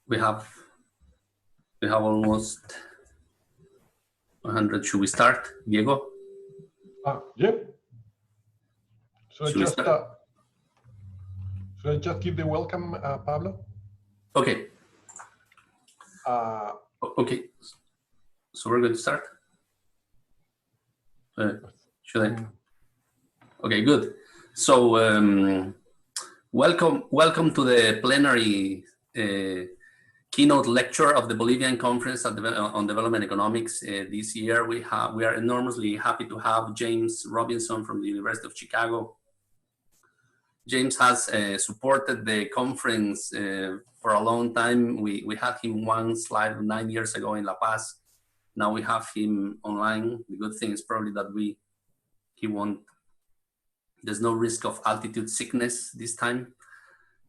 We have almost 100. Should we start, Diego? Yeah. Should I just give the welcome, Pablo? Okay. Okay. So we're going to start. Should I? Okay, good. So welcome to the plenary keynote lecture of the Bolivian Conference on Development Economics. This year we are enormously happy to have James Robinson from the University of Chicago. James has supported the conference for a long time. We had him once live 9 years ago in La Paz. Now we have him online. The good thing is probably that he won't. There's no risk of altitude sickness this time,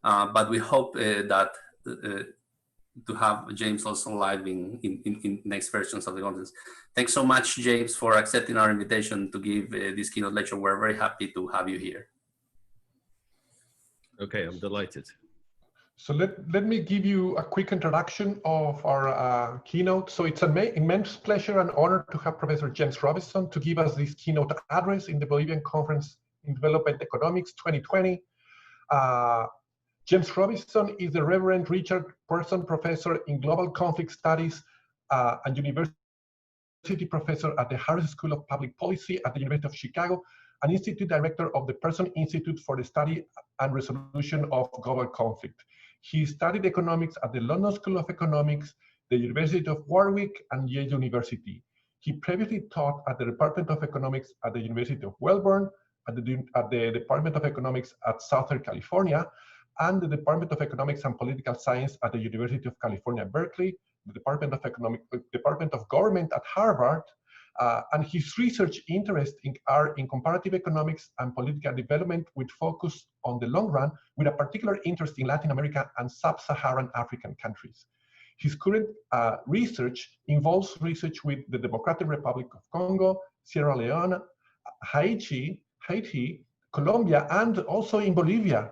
but we hope that to have James also live in next versions of the conference. Thanks so much, James, for accepting our invitation to give this keynote lecture. We're very happy to have you here. Okay, I'm delighted. So let me give you a quick introduction of our keynote. So it's an immense pleasure and honor to have Professor James Robinson to give us this keynote address in the Bolivian Conference in Development Economics 2020. James Robinson is the Reverend Richard Person Professor in Global Conflict Studies and University Professor at the Harris School of Public Policy at the University of Chicago, and Institute Director of the Person Institute for the Study and Resolution of Global Conflict. He studied economics at the London School of Economics, the University of Warwick, and Yale University. He previously taught at the Department of Economics at the University of Melbourne, at the Department of Economics at Southern California, and the Department of Economics and Political Science at the University of California, Berkeley, the Department of Government at Harvard, and his research interests are in comparative economics and political development with focus on the long run, with a particular interest in Latin America and sub-Saharan African countries. His current research involves research with the Democratic Republic of Congo, Sierra Leone, Haiti, Colombia, and also in Bolivia.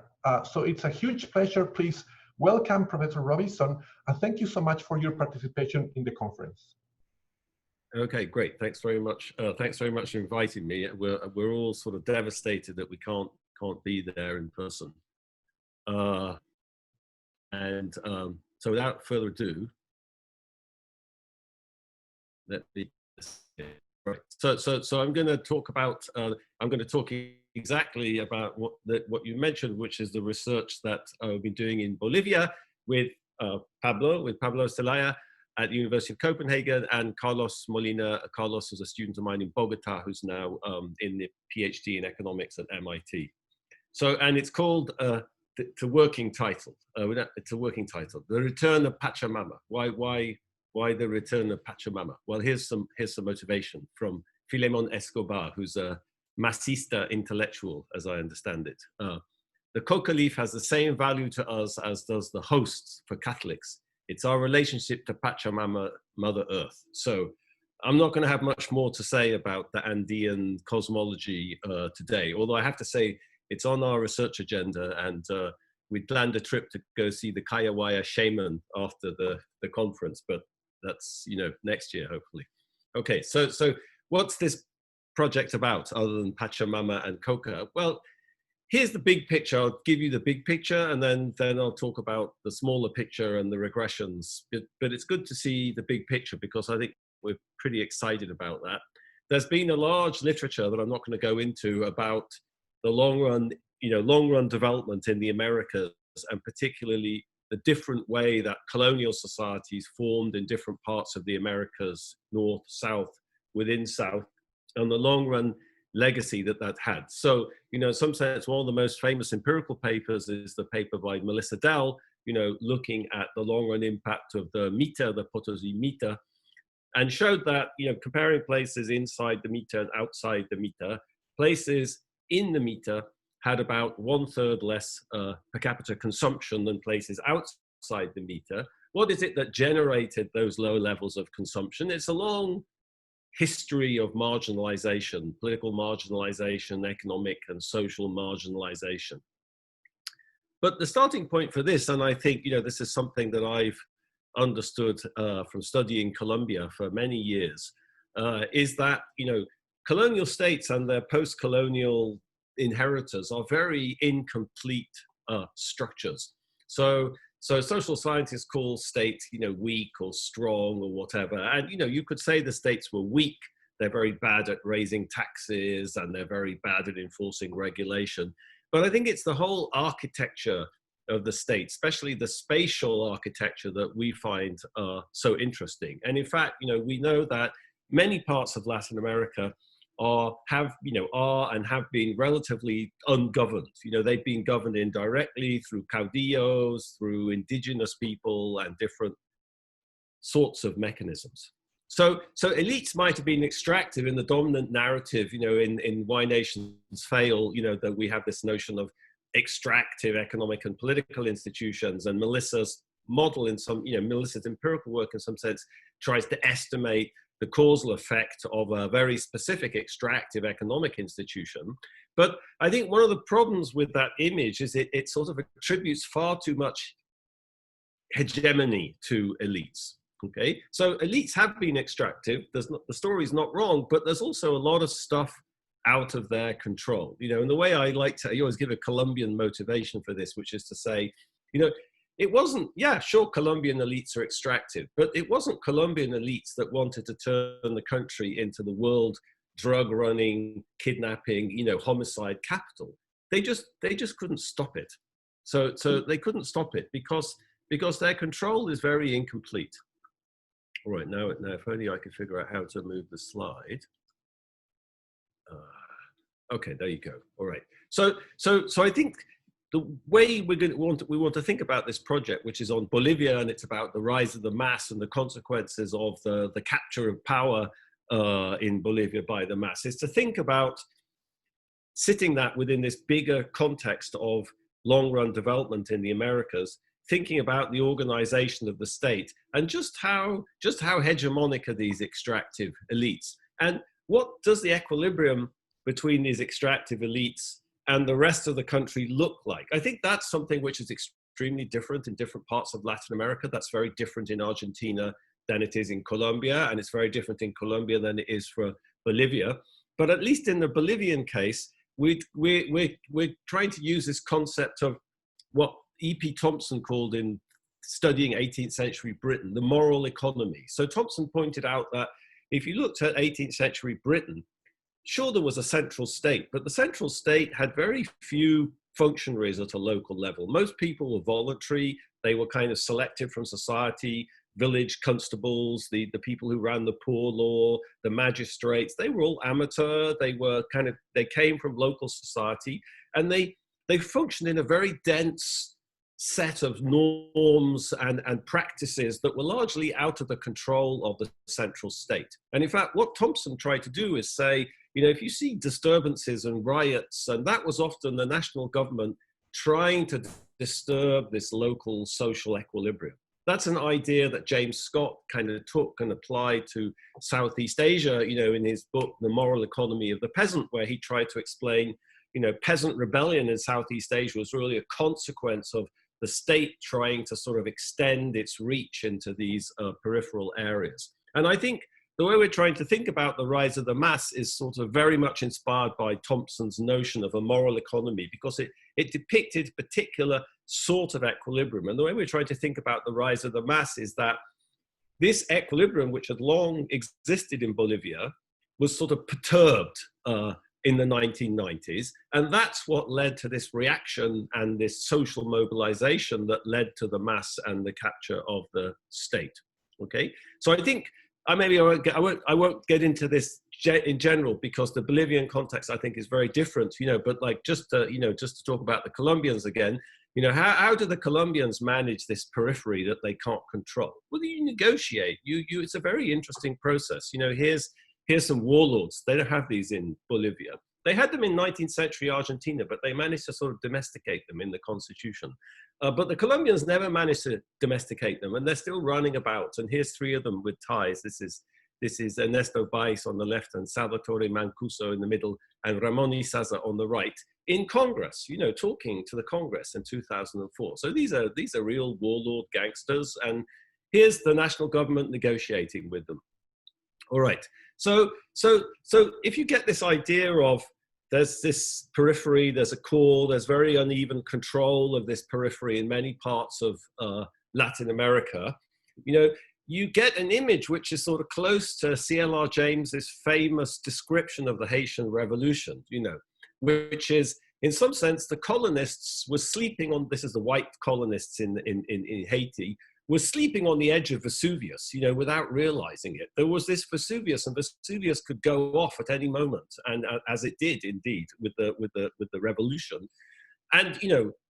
So it's a huge pleasure. Please welcome Professor Robinson, and thank you so much for your participation in the conference. Okay, great. Thanks very much. Thanks very much for inviting me. We're all sort of devastated that we can't be there in person. So without further ado, let me. Right. So I'm going to talk about. I'm going to talk exactly about what you mentioned, which is the research that I've been doing in Bolivia with Pablo Celaya at the University of Copenhagen, and Carlos Molina. Carlos is a student of mine in Bogota who's now in the PhD in economics at MIT. So, and it's called it's a working title. It's a working title. The Return of Pachamama. Why the Return of Pachamama? Well, here's some motivation from Filemon Escobar, who's a Masista intellectual, as I understand it. The coca leaf has the same value to us as does the hosts for Catholics. It's our relationship to Pachamama, Mother Earth. So I'm not going to have much more to say about the Andean cosmology today, although I have to say it's on our research agenda, and we planned a trip to go see the Kayawaya shaman after the conference, but that's, next year, hopefully. Okay, so what's this project about other than Pachamama and coca? Well, here's the big picture. I'll give you the big picture, and then I'll talk about the smaller picture and the regressions. But it's good to see the big picture because I think we're pretty excited about that. There's been a large literature that I'm not going to go into about the long run development in the Americas, and particularly the different way that colonial societies formed in different parts of the Americas, North, South, within South, and the long run legacy that had. So, in some sense, one of the most famous empirical papers is the paper by Melissa Dell, looking at the long run impact of the Mita, the Potosi Mita, and showed that, comparing places inside the Mita and outside the Mita, places in the Mita had about 1/3 less per capita consumption than places outside the Mita. What is it that generated those low levels of consumption? It's a long history of marginalization, political marginalization, economic and social marginalization. But the starting point for this, and I think, this is something that I've understood from studying Colombia for many years is that, colonial states and their post-colonial inheritors are very incomplete structures. So social scientists call states, weak or strong or whatever. And, you could say the states were weak. They're very bad at raising taxes and they're very bad at enforcing regulation. But I think it's the whole architecture of the state, especially the spatial architecture, that we find so interesting. And in fact, we know that many parts of Latin America are and have been relatively ungoverned. They've been governed indirectly through caudillos, through indigenous people, and different sorts of mechanisms. So elites might have been extractive in the dominant narrative, in Why Nations Fail, that we have this notion of extractive economic and political institutions, and Melissa's model in some, Melissa's empirical work in some sense tries to estimate the causal effect of a very specific extractive economic institution. But I think one of the problems with that image is it sort of attributes far too much hegemony to elites. Okay, so elites have been extractive. The story's not wrong, but there's also a lot of stuff out of their control. And the way I always give a Colombian motivation for this, which is to say, it wasn't, sure, Colombian elites are extractive, but it wasn't Colombian elites that wanted to turn the country into the world drug running, kidnapping, homicide capital. They just couldn't stop it. So they couldn't stop it because their control is very incomplete. All right, now if only I could figure out how to move the slide. Okay, there you go. All right. So I think the way we want to think about this project, which is on Bolivia, and it's about the rise of the mass and the consequences of the capture of power in Bolivia by the mass, is to think about sitting that within this bigger context of long-run development in the Americas, thinking about the organization of the state and just how hegemonic are these extractive elites, and what does the equilibrium between these extractive elites and the rest of the country look like? I think that's something which is extremely different in different parts of Latin America. That's very different in Argentina than it is in Colombia, and it's very different in Colombia than it is for Bolivia. But at least in the Bolivian case, we're trying to use this concept of what E.P. Thompson called, in studying 18th century Britain, the moral economy. So Thompson pointed out that if you looked at 18th century Britain, sure, there was a central state, but the central state had very few functionaries at a local level. Most people were voluntary. They were kind of selected from society. Village constables, the people who ran the poor law, the magistrates, they were all amateur. They came from local society, and they functioned in a very dense set of norms and practices that were largely out of the control of the central state. And in fact, what Thompson tried to do is say, if you see disturbances and riots, and that was often the national government trying to disturb this local social equilibrium. That's an idea that James Scott kind of took and applied to Southeast Asia, in his book, The Moral Economy of the Peasant, where he tried to explain, peasant rebellion in Southeast Asia was really a consequence of the state trying to sort of extend its reach into these peripheral areas. And I think the way we're trying to think about the rise of the mass is sort of very much inspired by Thompson's notion of a moral economy, because it depicted a particular sort of equilibrium. And the way we're trying to think about the rise of the mass is that this equilibrium, which had long existed in Bolivia, was sort of perturbed in the 1990s. And that's what led to this reaction and this social mobilization that led to the mass and the capture of the state. Okay, so I think I won't get into this in general, because the Bolivian context I think is very different. But like just to talk about the Colombians again. How do the Colombians manage this periphery that they can't control? Well, you negotiate. It's a very interesting process. Here's some warlords. They don't have these in Bolivia. They had them in 19th century Argentina, but they managed to sort of domesticate them in the constitution. But the Colombians never managed to domesticate them, and they're still running about. And here's three of them with ties. This is Ernesto Baez on the left, and Salvatore Mancuso in the middle, and Ramon Izaza on the right, in Congress, talking to the Congress in 2004. So these are real warlord gangsters, and here's the national government negotiating with them. All right. So if you get this idea of there's this periphery, there's a core, there's very uneven control of this periphery in many parts of Latin America, you get an image which is sort of close to C.L.R. James's famous description of the Haitian Revolution, which is, in some sense, the colonists were sleeping on, this is the white colonists in Haiti, were sleeping on the edge of Vesuvius, without realizing it. There was this Vesuvius, and Vesuvius could go off at any moment, and as it did indeed with the revolution. And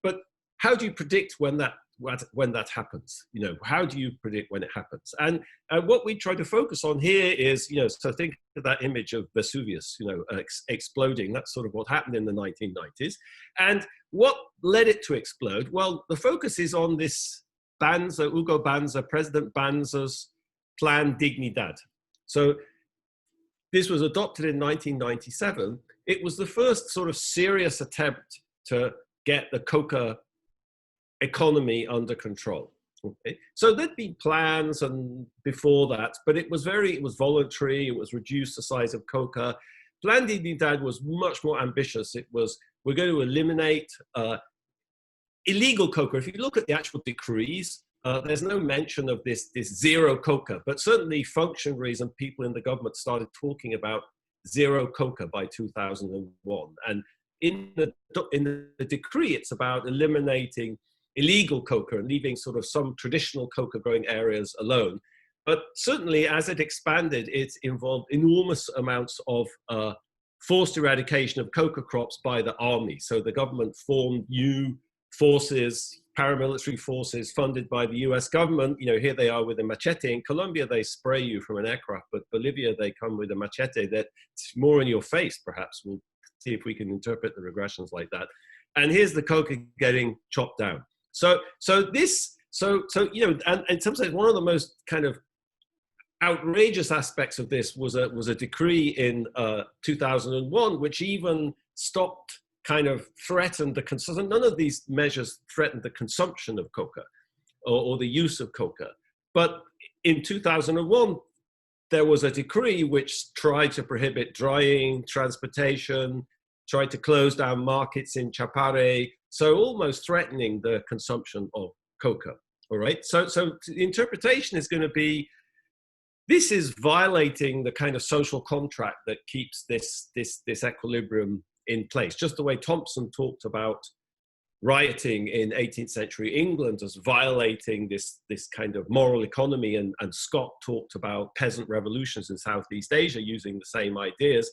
but how do you predict when that happens? How do you predict when it happens? And what we try to focus on here is, so think of that image of Vesuvius, exploding. That's sort of what happened in the 1990s. And what led it to explode? Well, the focus is on this Hugo Banza, President Banza's Plan Dignidad. So this was adopted in 1997. It was the first sort of serious attempt to get the coca economy under control. Okay. So there'd been plans and before that, but it was voluntary. It was reduce the size of coca. Plan Dignidad was much more ambitious. It was, we're going to eliminate illegal coca. If you look at the actual decrees, there's no mention of this zero coca, but certainly functionaries and people in the government started talking about zero coca by 2001. And in the decree, it's about eliminating illegal coca and leaving sort of some traditional coca growing areas alone. But certainly as it expanded, it involved enormous amounts of forced eradication of coca crops by the army. So the government formed new forces, paramilitary forces funded by the US government. Here they are with a machete. In Colombia, they spray you from an aircraft, but Bolivia, they come with a machete that's more in your face, perhaps. We'll see if we can interpret the regressions like that. And here's the coca getting chopped down. So and in some sense, one of the most kind of outrageous aspects of this was a decree in 2001, which even stopped, kind of threatened the consumption. None of these measures threatened the consumption of coca or the use of coca. But in 2001, there was a decree which tried to prohibit drying, transportation, tried to close down markets in Chapare, so almost threatening the consumption of coca. All right. So the interpretation is going to be, this is violating the kind of social contract that keeps this equilibrium in place. Just the way Thompson talked about rioting in 18th century England as violating this kind of moral economy, and Scott talked about peasant revolutions in Southeast Asia using the same ideas.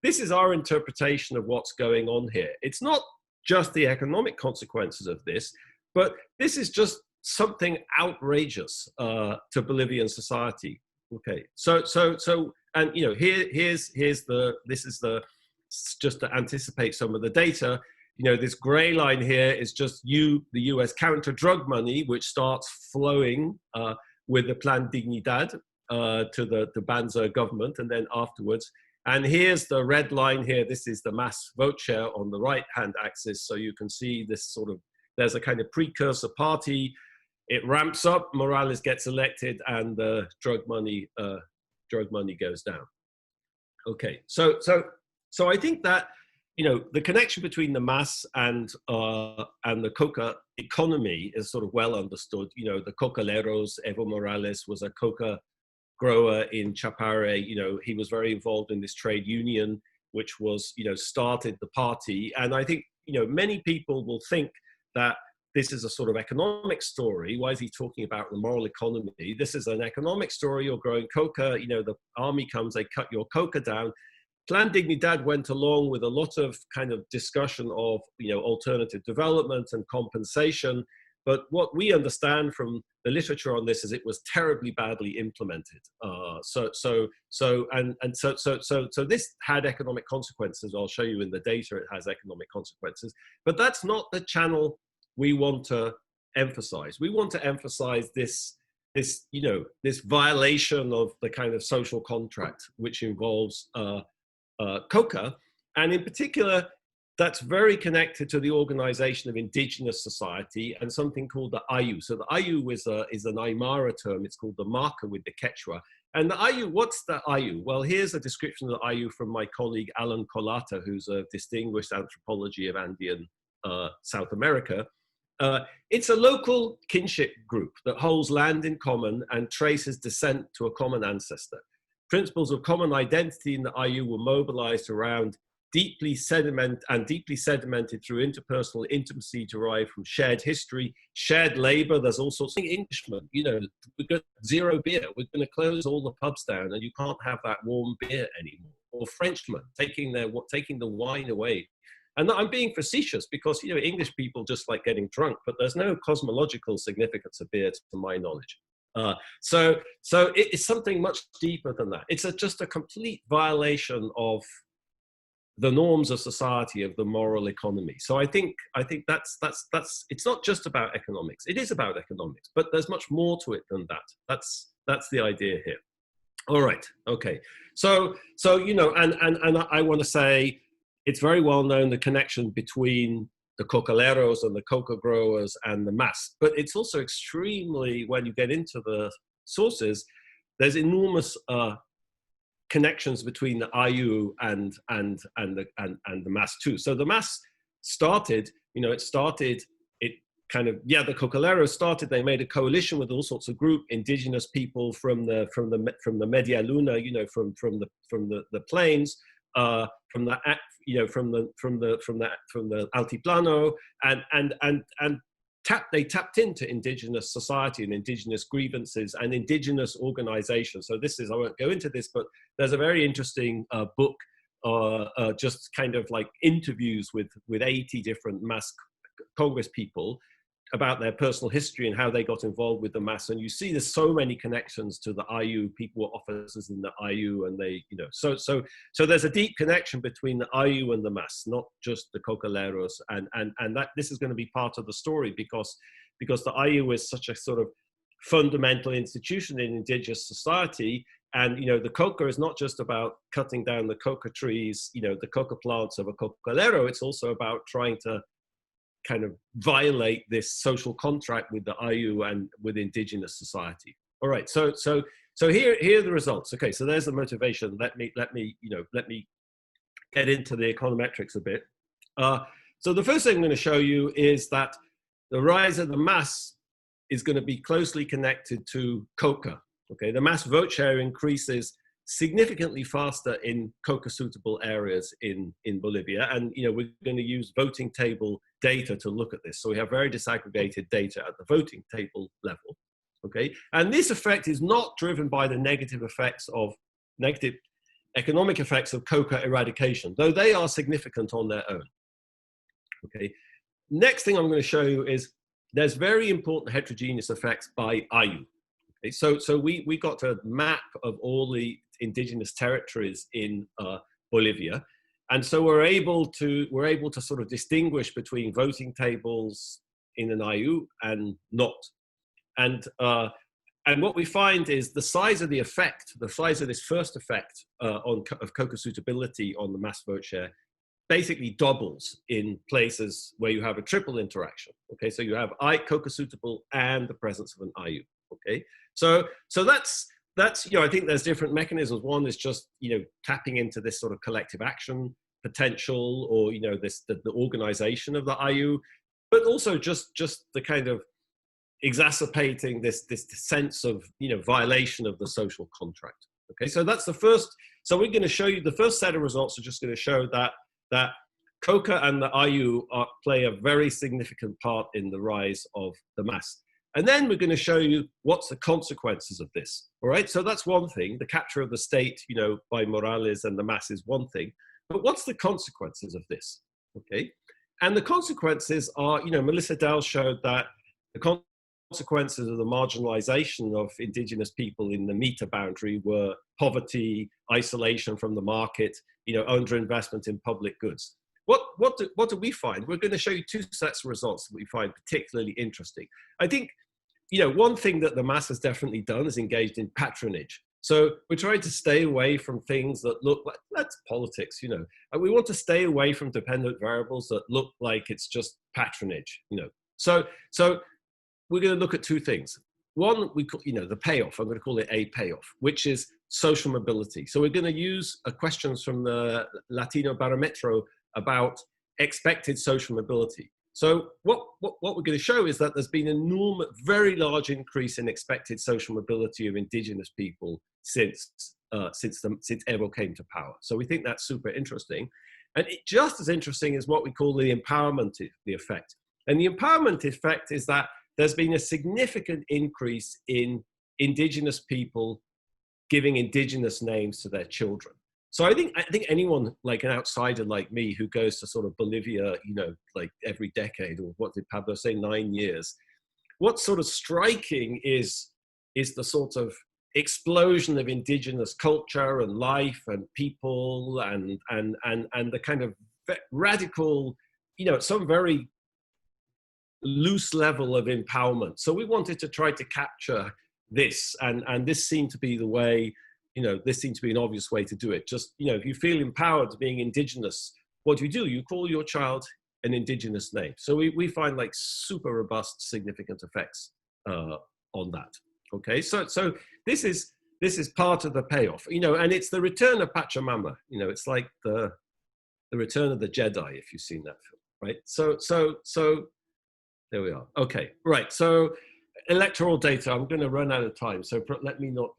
This is our interpretation of what's going on here. It's not just the economic consequences of this, but this is just something outrageous to Bolivian society. Okay, so and just to anticipate some of the data, this gray line here is just the US counter-drug money, which starts flowing with the Plan Dignidad to the Banza government, and then afterwards. And here's the red line here. This is the mass vote share on the right-hand axis. So you can see this sort of, there's a kind of precursor party. It ramps up, Morales gets elected, and the drug money goes down. Okay, so I think that, the connection between the mass and the coca economy is sort of well understood. The cocaleros, Evo Morales was a coca grower in Chapare. He was very involved in this trade union, which was, started the party. And I think, many people will think that this is a sort of economic story. Why is he talking about the moral economy? This is an economic story. You're growing coca, the army comes, they cut your coca down. Plan Dignidad went along with a lot of kind of discussion of, alternative development and compensation. But what we understand from the literature on this is it was terribly badly implemented. So this had economic consequences. I'll show you in the data it has economic consequences. But that's not the channel we want to emphasize. We want to emphasize this violation of the kind of social contract which involves coca, and in particular, that's very connected to the organization of indigenous society and something called the Ayllu. So the Ayllu is an Aymara term. It's called the marker with the Quechua. And the Ayllu, what's the Ayllu? Well, here's a description of the Ayllu from my colleague Alan Colata, who's a distinguished anthropology of Andean South America. It's a local kinship group that holds land in common and traces descent to a common ancestor. Principles of common identity in the Ayllu were mobilized around deeply sedimented through interpersonal intimacy derived from shared history, shared labor. There's all sorts of Englishmen, you know, we've got zero beer. We're going to close all the pubs down and you can't have that warm beer anymore. Or Frenchmen taking the wine away. And I'm being facetious because, you know, English people just like getting drunk, but there's no cosmological significance of beer to my knowledge. So it's something much deeper than that. It's just a complete violation of the norms of society, of the moral economy. So I think that's it's not just about economics. It is about economics, but there's much more to it than that. That's the idea here. All right, okay. So you know, and I want to say it's very well known the connection between the cocaleros and the coca growers and the mas, but it's also extremely, when you get into the sources, there's enormous connections between the Ayllu and the mas too. So the mas started, you know, the cocaleros started, they made a coalition with all sorts of group, indigenous people from the Media Luna, you know, from the plains, from the Altiplano, and they tapped into indigenous society and indigenous grievances and indigenous organizations. So I won't go into this, but there's a very interesting book, just kind of like interviews with 80 different mas Congress people about their personal history and how they got involved with the mas. And you see there's so many connections to the Ayllu. People were officers in the Ayllu, and they, you know, so there's a deep connection between the Ayllu and the mas, not just the cocaleros. And that this is going to be part of the story because the Ayllu is such a sort of fundamental institution in indigenous society. And, you know, the coca is not just about cutting down the coca trees, you know, the coca plants of a cocalero. It's also about trying to kind of violate this social contract with the Ayllu and with indigenous society. All right, so here are the results. Okay, so there's the motivation. Let me get into the econometrics a bit. So the first thing I'm going to show you is that the rise of the mas is going to be closely connected to coca. Okay, the mas vote share increases significantly faster in coca-suitable areas in Bolivia. And, you know, we're going to use voting table data to look at this. So we have very disaggregated data at the voting table level, okay? And this effect is not driven by the negative economic effects of coca eradication, though they are significant on their own, okay? Next thing I'm going to show you is there's very important heterogeneous effects by Ayllu. Okay? So we got a map of all the indigenous territories in Bolivia. And so we're able to sort of distinguish between voting tables in an Ayllu and not. And what we find is the size of the effect, the size of this first effect of coca suitability on the mas vote share basically doubles in places where you have a triple interaction. Okay, so you have coca suitable and the presence of an Ayllu. Okay, so that's, you know, I think there's different mechanisms. One is just, you know, tapping into this sort of collective action potential, or, you know, the organization of the Ayllu, but also just the kind of exacerbating this sense of, you know, violation of the social contract. Okay, so that's the first. So we're going to show you the first set of results are just going to show that coca and the Ayllu play a very significant part in the rise of the mas. And then we're going to show you what's the consequences of this. All right, so that's one thing. The capture of the state, you know, by Morales and the mas is one thing. But what's the consequences of this? Okay, and the consequences are, you know, Melissa Dell showed that the consequences of the marginalization of indigenous people in the meter boundary were poverty, isolation from the market, you know, underinvestment in public goods. What do we find? We're going to show you two sets of results that we find particularly interesting. I think, you know, one thing that the mas has definitely done is engaged in patronage. So we're trying to stay away from things that look like, that's politics, you know. And we want to stay away from dependent variables that look like it's just patronage, you know. So we're going to look at two things. One, we call, you know, the payoff. I'm going to call it a payoff, which is social mobility. So we're going to use questions from the Latino Barometro about expected social mobility. So what we're going to show is that there's been an enormous, very large increase in expected social mobility of indigenous people since Evo came to power. So we think that's super interesting. And just as interesting is what we call the empowerment effect. And the empowerment effect is that there's been a significant increase in indigenous people giving indigenous names to their children. So I think anyone like an outsider like me who goes to sort of Bolivia, you know, like every decade, or what did Pablo say, 9 years, what's sort of striking is the sort of explosion of indigenous culture and life and people and the kind of radical, you know, some very loose level of empowerment. So we wanted to try to capture this, and this seemed to be the way, you know, this seemed to be an obvious way to do it. Just, you know, if you feel empowered being indigenous, what do? You call your child an indigenous name. So we find like super robust, significant effects on that. Okay, so this is part of the payoff, you know, and it's the return of Pachamama. You know, it's like the return of the Jedi, if you've seen that film, right? So there we are. Okay, right. So electoral data. I'm going to run out of time, so let me not.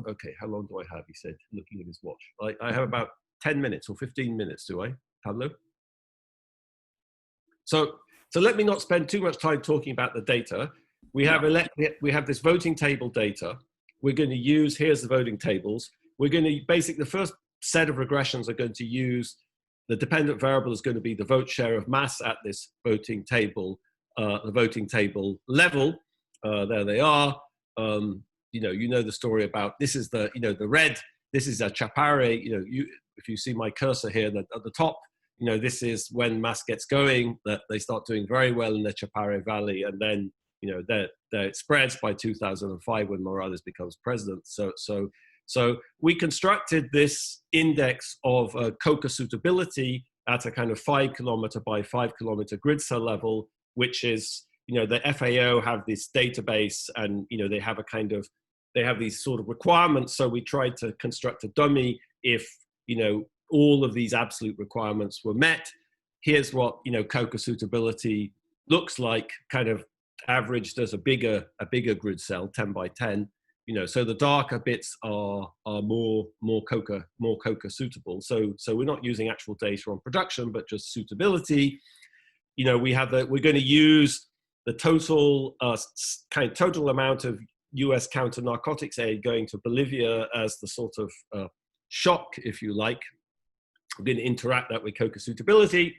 Okay, how long do I have? He said, looking at his watch. I have about 10 minutes or 15 minutes. Do I, Pablo? So let me not spend too much time talking about the data. We have this voting table data. We're going to use, here's the voting tables. We're going to the first set of regressions are going to use the dependent variable is going to be the vote share of mass at this voting table, the voting table level. There they are. You know the story about, this is the, you know, the red, this is a chapare, you know, if you see my cursor here at the top, you know, this is when mass gets going, that they start doing very well in the Chapare Valley, and then, you know, it spreads by 2005 when Morales becomes president. So we constructed this index of coca suitability at a kind of 5 kilometer by 5 kilometer grid cell level, which is, you know, the FAO have this database, and, you know, they have these sort of requirements. So we tried to construct a dummy if, you know, all of these absolute requirements were met. Here's what, you know, coca suitability looks like, kind of averaged as a bigger grid cell, 10 by 10. You know, so the darker bits are more coca suitable. So we're not using actual data on production, but just suitability. You know, we're going to use the total total amount of US counter narcotics aid going to Bolivia as the sort of shock, if you like. We're going to interact that with coca suitability.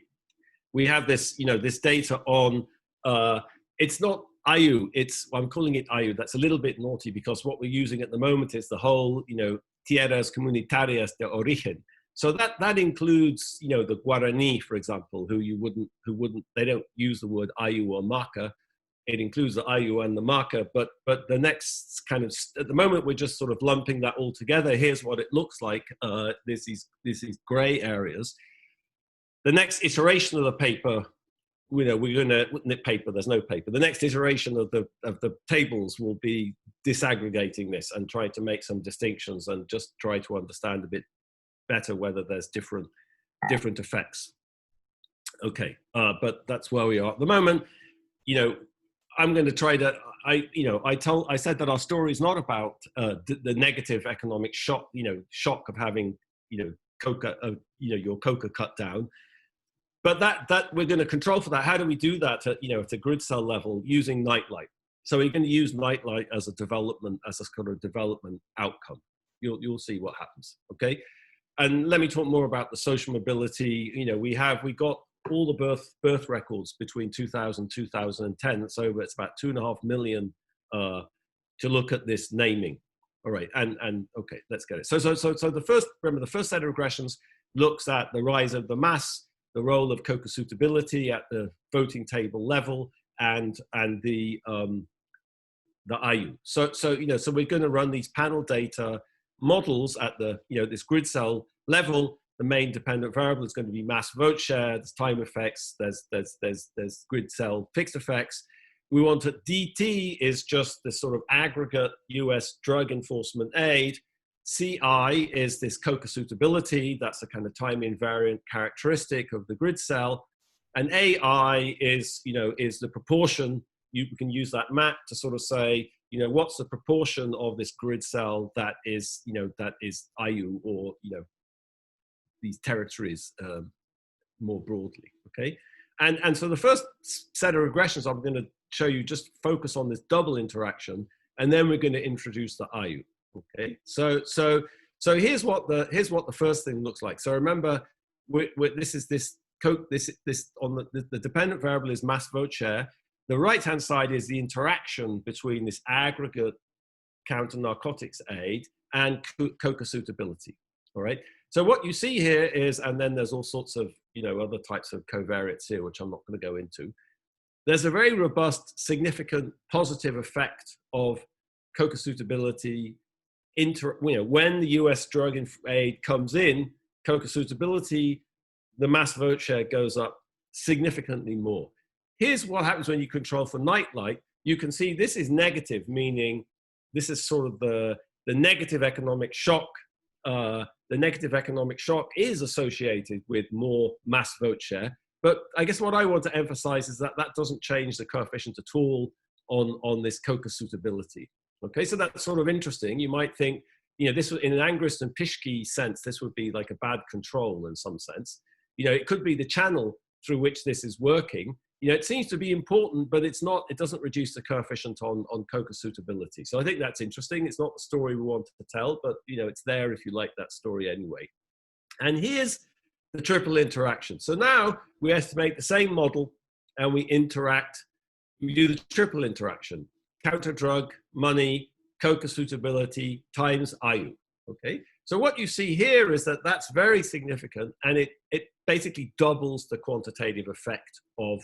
We have this, you know, this data on, it's not IU, I'm calling it IU. That's a little bit naughty, because what we're using at the moment is the whole, you know, tierras comunitarias de origen. So that includes, you know, the Guarani, for example, they don't use the word IU or Maca. It includes the IU and the Maca, but the next kind of, at the moment, we're just sort of lumping that all together. Here's what it looks like. This is gray areas. The next iteration of the paper, you know, there's no paper. The next iteration of the tables will be disaggregating this and trying to make some distinctions and just try to understand a bit better whether there's different effects. Okay, but that's where we are at the moment. You know, I'm going to try to, I said that our story is not about the negative economic shock, you know, shock of having, you know, coca, your coca cut down, but that we're going to control for that. How do we do that at, you know, at a grid cell level using nightlight? So we're going to use nightlight as a kind of development outcome. You'll see what happens. Okay, and let me talk more about the social mobility. You know, we got all the birth records between 2000 and 2010. So it's about 2.5 million to look at this naming. All right, and okay, let's get it. So the first set of regressions looks at the rise of the mass, the role of coca suitability at the voting table level, and the IU. So you know, so we're going to run these panel data models at the, this grid cell level, the main dependent variable is going to be mass vote share, there's time effects, there's grid cell fixed effects. We want that DT is just this sort of aggregate US drug enforcement aid. CI is this coca suitability, that's a kind of time invariant characteristic of the grid cell. And AI is, is the proportion. You can use that map to sort of say, what's the proportion of this grid cell that is, that is IU or, these territories more broadly, okay? And so the first set of regressions I'm going to show you just focus on this double interaction, and then we're going to introduce the IU, okay? So here's what the first thing looks like. So remember, this is this on the dependent variable is mass vote share. The right-hand side is the interaction between this aggregate counter-narcotics aid and coca suitability, all right? So what you see here is, and then there's all sorts of, other types of covariates here, which I'm not going to go into. There's a very robust, significant positive effect of coca suitability when the US drug aid comes in, coca suitability, the mass vote share goes up significantly more. Here's what happens when you control for nightlight. You can see this is negative, meaning this is sort of the negative economic shock. The negative economic shock is associated with more mass vote share. But I guess what I want to emphasize is that that doesn't change the coefficient at all on this coca suitability. Okay, so that's sort of interesting. You might think, this in an Angrist and Pischke sense, this would be like a bad control in some sense. It could be the channel through which this is working. It seems to be important, but it's not, it doesn't reduce the coefficient on coca suitability. So I think that's interesting. It's not the story we wanted to tell, but it's there if you like that story anyway. And here's the triple interaction. So now we estimate the same model and we do the triple interaction, counter drug, money, coca suitability times IU, okay? So what you see here is that that's very significant, and it basically doubles the quantitative effect of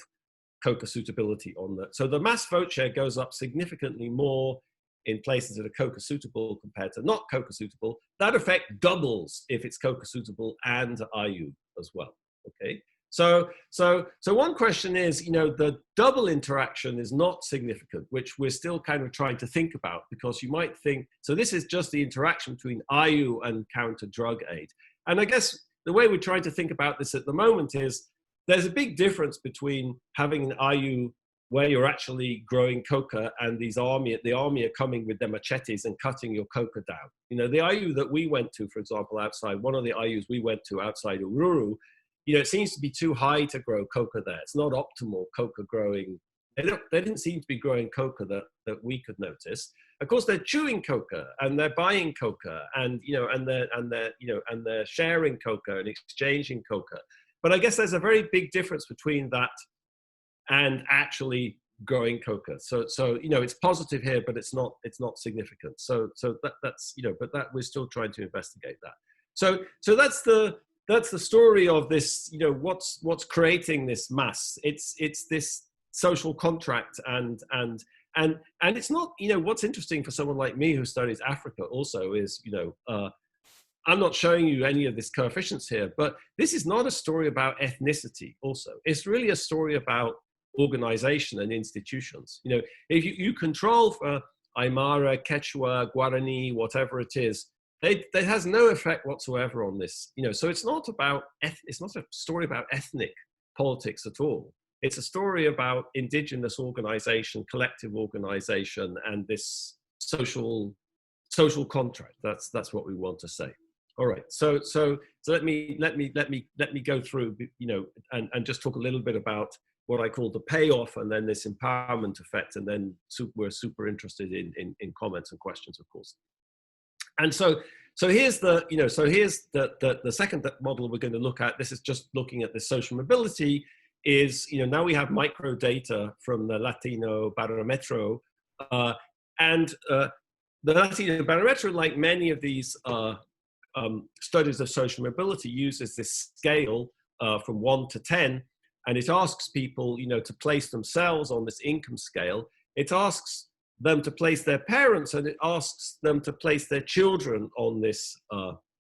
coca suitability on that. So the mass vote share goes up significantly more in places that are coca suitable compared to not coca suitable. That effect doubles if it's coca suitable and IU as well, okay? So one question is, the double interaction is not significant, which we're still kind of trying to think about, because you might think, so this is just the interaction between IU and counter drug aid. And I guess the way we're trying to think about this at the moment is there's a big difference between having an IU where you're actually growing coca and the army are coming with their machetes and cutting your coca down. The IU that we went to, for example, outside, one of the IUs we went to outside Ururu, it seems to be too high to grow coca there. It's not optimal coca growing. They didn't seem to be growing coca that we could notice. Of course, they're chewing coca and they're buying coca and they're sharing coca and exchanging coca. But I guess there's a very big difference between that and actually growing coca. So it's positive here, but it's not significant. So that's but that we're still trying to investigate that. So that's the story of this, what's creating this mass. It's this social contract and it's not, what's interesting for someone like me who studies Africa also is, I'm not showing you any of this coefficients here, but this is not a story about ethnicity also. It's really a story about organization and institutions. If you control for Aymara, Quechua, Guarani, whatever it is, it has no effect whatsoever on this. So it's not a story about ethnic politics at all. It's a story about indigenous organization, collective organization, and this social contract. That's what we want to say. All right. So let me go through, and just talk a little bit about what I call the payoff, and then this empowerment effect, and then we're super interested in comments and questions, of course. And so here's the second model we're going to look at. This is just looking at the social mobility. Is now we have micro data from the Latino Barometro, and the Latino Barometro, like many of these studies of social mobility, uses this scale from 1 to 10, and it asks people to place themselves on this income scale. It asks them to place their parents, and it asks them to place their children on this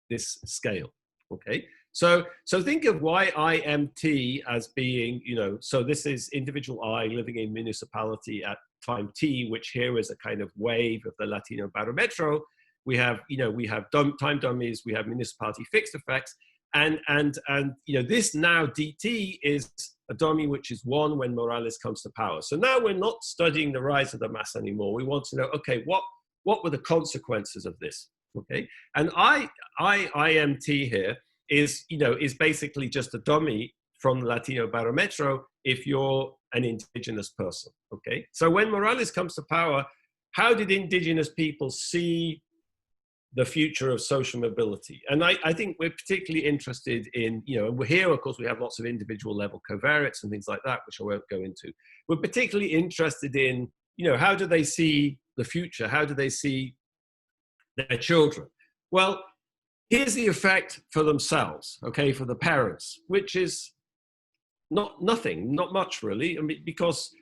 this scale. Okay, so think of YIMT as being, so this is individual I living in municipality at time T, which here is a kind of wave of the Latino barometro. We have, we have time dummies, we have municipality fixed effects, and this now DT is a dummy which is 1 when Morales comes to power. So now we're not studying the rise of the mass anymore. We want to know, okay, what were the consequences of this? Okay, and IMT here is basically just a dummy from the Latino barometro if you're an indigenous person. Okay, so when Morales comes to power, how did indigenous people see the future of social mobility? And I think we're particularly interested in, and we're here, of course, we have lots of individual level covariates and things like that, which I won't go into. We're particularly interested in, how do they see the future? How do they see their children? Well, here's the effect for themselves, okay, for the parents, which is not much really. I mean, because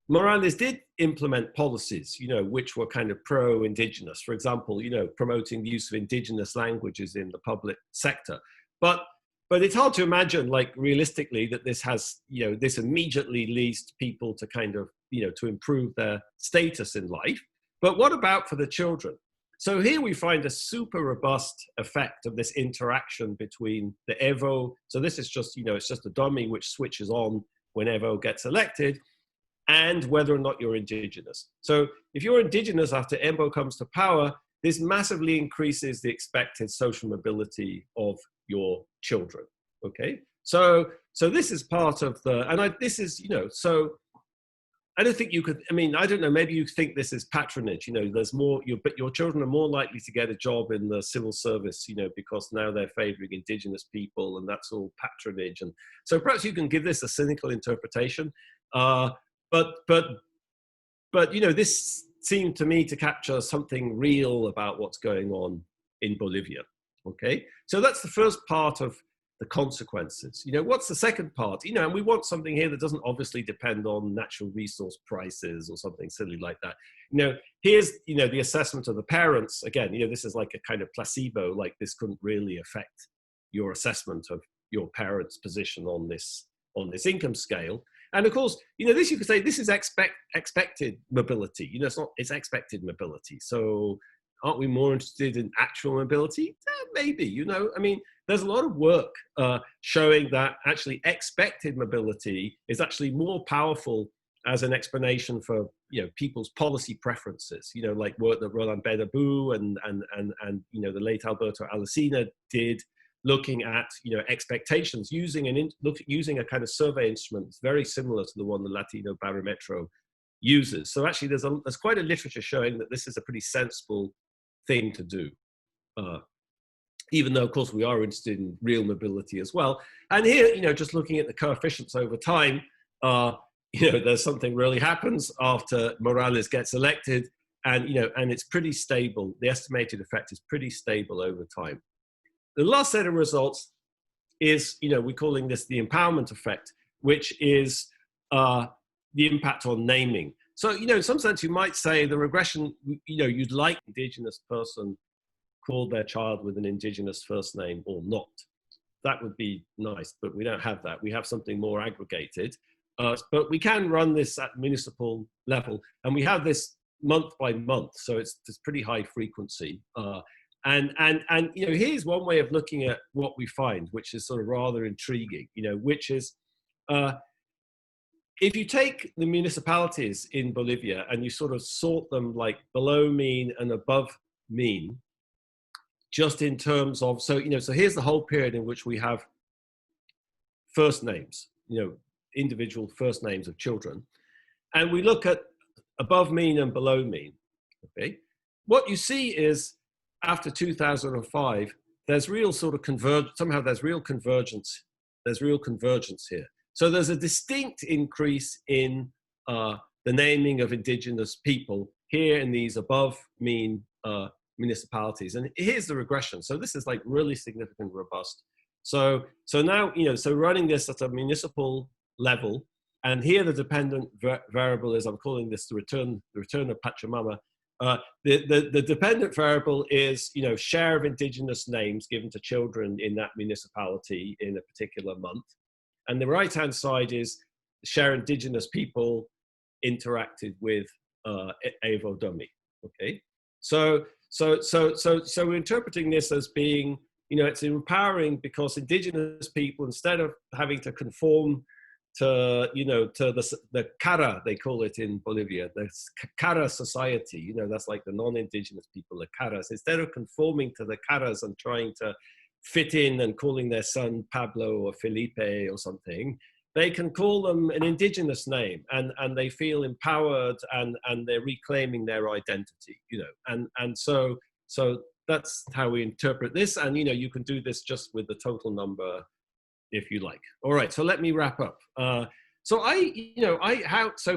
Morales did implement policies, which were kind of pro-indigenous. For example, promoting the use of indigenous languages in the public sector. But it's hard to imagine, like, realistically, that this has, this immediately leads to people to kind of, to improve their status in life. But what about for the children? So here we find a super robust effect of this interaction between the Evo. So this is just, it's just a dummy which switches on when Evo gets elected, and whether or not you're indigenous. So if you're indigenous after Evo comes to power, this massively increases the expected social mobility of your children, okay? So this is part of the, and this is, so I don't think you could, I mean, I don't know, maybe you think this is patronage, there's more, but your children are more likely to get a job in the civil service, because now they're favoring indigenous people, and that's all patronage. And so perhaps you can give this a cynical interpretation. But this seemed to me to capture something real about what's going on in Bolivia. Okay, so that's the first part of the consequences. What's the second part? And we want something here that doesn't obviously depend on natural resource prices or something silly like that. Here's the assessment of the parents. Again, this is like a kind of placebo. Like, this couldn't really affect your assessment of your parents' position on this income scale. And of course, this, you could say, this is expected mobility. It's expected mobility. So aren't we more interested in actual mobility? Maybe, I mean, there's a lot of work showing that actually expected mobility is actually more powerful as an explanation for, people's policy preferences, like work that Roland Bedabou and the late Alberto Alesina did, looking at expectations using a kind of survey instrument that's very similar to the one the Latino Barometro uses. So actually, there's quite a literature showing that this is a pretty sensible thing to do, even though, of course, we are interested in real mobility as well. And here, just looking at the coefficients over time, there's something really happens after Morales gets elected, and and it's pretty stable. The estimated effect is pretty stable over time. The last set of results is, we're calling this the empowerment effect, which is the impact on naming. So, in some sense, you might say the regression, you'd like an indigenous person called their child with an indigenous first name or not. That would be nice, but we don't have that. We have something more aggregated. But we can run this at municipal level, and we have this month by month, so it's pretty high frequency. And here's one way of looking at what we find, which is sort of rather intriguing, which is, if you take the municipalities in Bolivia and you sort of sort them like below mean and above mean, just in terms of, so here's the whole period in which we have first names, individual first names of children, and we look at above mean and below mean, okay? What you see is, after 2005, there's real sort of somehow there's real convergence here. So there's a distinct increase in the naming of indigenous people here in these above mean municipalities. And here's the regression. So this is like really significant, robust. So now, so running this at a municipal level, And here the dependent variable is, I'm calling this the return of Pachamama. The dependent variable is, share of indigenous names given to children in that municipality in a particular month. And the right-hand side is share indigenous people interacted with Evo Dummy. Okay, so we're interpreting this as being, it's empowering because indigenous people, instead of having to conform to, to the cara, they call it in Bolivia, the cara society, that's like the non-indigenous people, the caras, instead of conforming to the caras and trying to fit in and calling their son Pablo or Felipe or something, they can call them an indigenous name, and they feel empowered, and they're reclaiming their identity, and so that's how we interpret this. And you can do this just with the total number if you like. All right, so let me wrap up. So